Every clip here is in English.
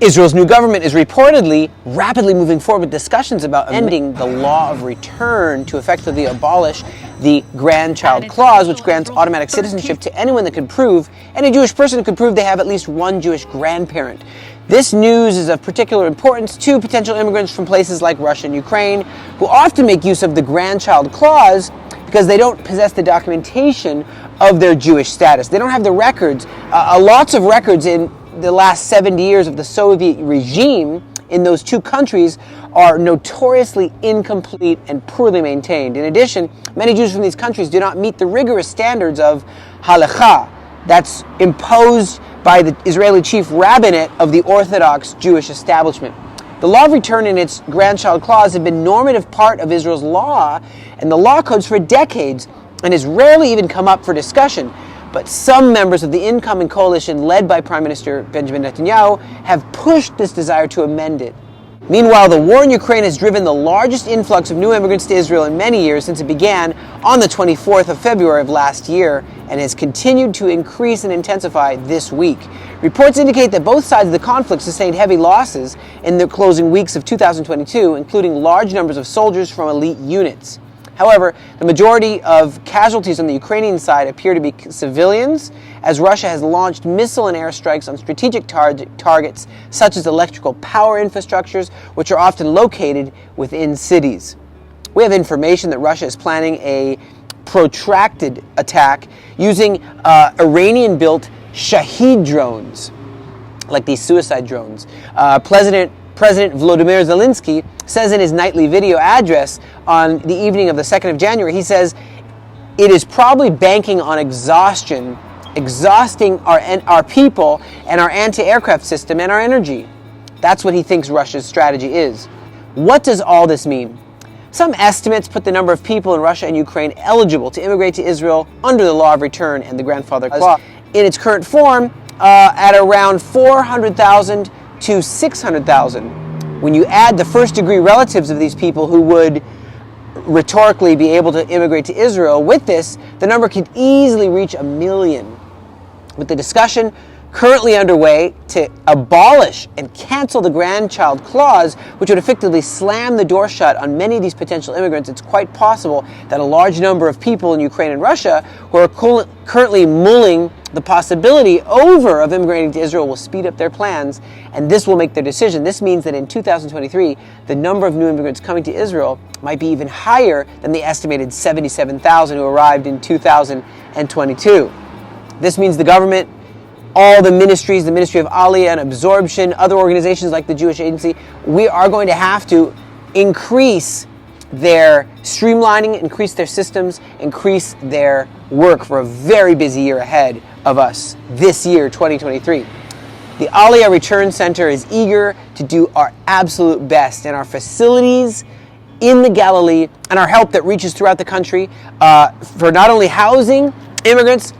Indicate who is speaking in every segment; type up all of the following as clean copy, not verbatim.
Speaker 1: Israel's new government is reportedly rapidly moving forward with discussions about amending the law of return to effectively abolish the grandchild clause, which grants automatic citizenship to anyone that could prove, any Jewish person could prove they have at least one Jewish grandparent. This news is of particular importance to potential immigrants from places like Russia and Ukraine, who often make use of the grandchild clause because they don't possess the documentation of their Jewish status. They don't have the records, lots of records in the last 70 years of the Soviet regime in those two countries are notoriously incomplete and poorly maintained. In addition, many Jews from these countries do not meet the rigorous standards of halakha that's imposed by the Israeli chief rabbinate of the Orthodox Jewish establishment. The law of return and its grandchild clause have been normative part of Israel's law and the law codes for decades and has rarely even come up for discussion. But some members of the incoming coalition led by Prime Minister Benjamin Netanyahu have pushed this desire to amend it. Meanwhile, the war in Ukraine has driven the largest influx of new immigrants to Israel in many years since it began on the 24th of February of last year and has continued to increase and intensify this week. Reports indicate that both sides of the conflict sustained heavy losses in the closing weeks of 2022, including large numbers of soldiers from elite units. However, the majority of casualties on the Ukrainian side appear to be civilians, as Russia has launched missile and airstrikes on strategic targets such as electrical power infrastructures, which are often located within cities. We have information that Russia is planning a protracted attack using Iranian-built Shahed drones, like these suicide drones. President Volodymyr Zelensky says in his nightly video address on the evening of the 2nd of January, he says, it is probably banking on exhausting our people and our anti-aircraft system and our energy. That's what he thinks Russia's strategy is. What does all this mean? Some estimates put the number of people in Russia and Ukraine eligible to immigrate to Israel under the law of return and the grandfather clause in its current form at around 400,000 to 600,000. When you add the first-degree relatives of these people who would rhetorically be able to immigrate to Israel, with this, the number could easily reach 1 million. With the discussion currently underway to abolish and cancel the grandchild clause, which would effectively slam the door shut on many of these potential immigrants, it's quite possible that a large number of people in Ukraine and Russia who are currently mulling the possibility of immigrating to Israel will speed up their plans, and this will make their decision. This means that in 2023, the number of new immigrants coming to Israel might be even higher than the estimated 77,000 who arrived in 2022. This means the government, all the ministries, the Ministry of Aliyah and Absorption, other organizations like the Jewish Agency, we are going to have to increase their streamlining, increase their systems, increase their work for a very busy year ahead of us this year, 2023. The Aliyah Return Center is eager to do our absolute best, and our facilities in the Galilee and our help that reaches throughout the country for not only housing immigrants,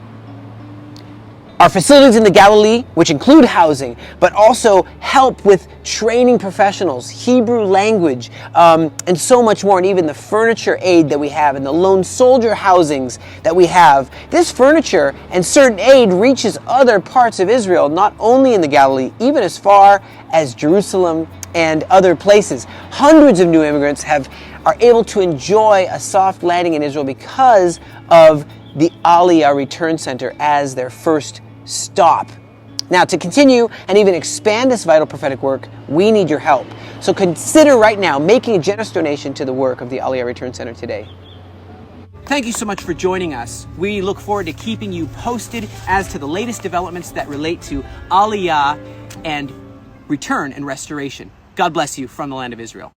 Speaker 1: our facilities in the Galilee, which include housing, but also help with training professionals, Hebrew language, and so much more, and even the furniture aid that we have and the lone soldier housings that we have. This furniture and certain aid reaches other parts of Israel, not only in the Galilee, even as far as Jerusalem and other places. Hundreds of new immigrants are able to enjoy a soft landing in Israel because of the Aliyah Return Center as their first stop. Now, to continue and even expand this vital prophetic work, we need your help. So consider right now making a generous donation to the work of the Aliyah Return Center today. Thank you so much for joining us. We look forward to keeping you posted as to the latest developments that relate to Aliyah and return and restoration. God bless you from the land of Israel.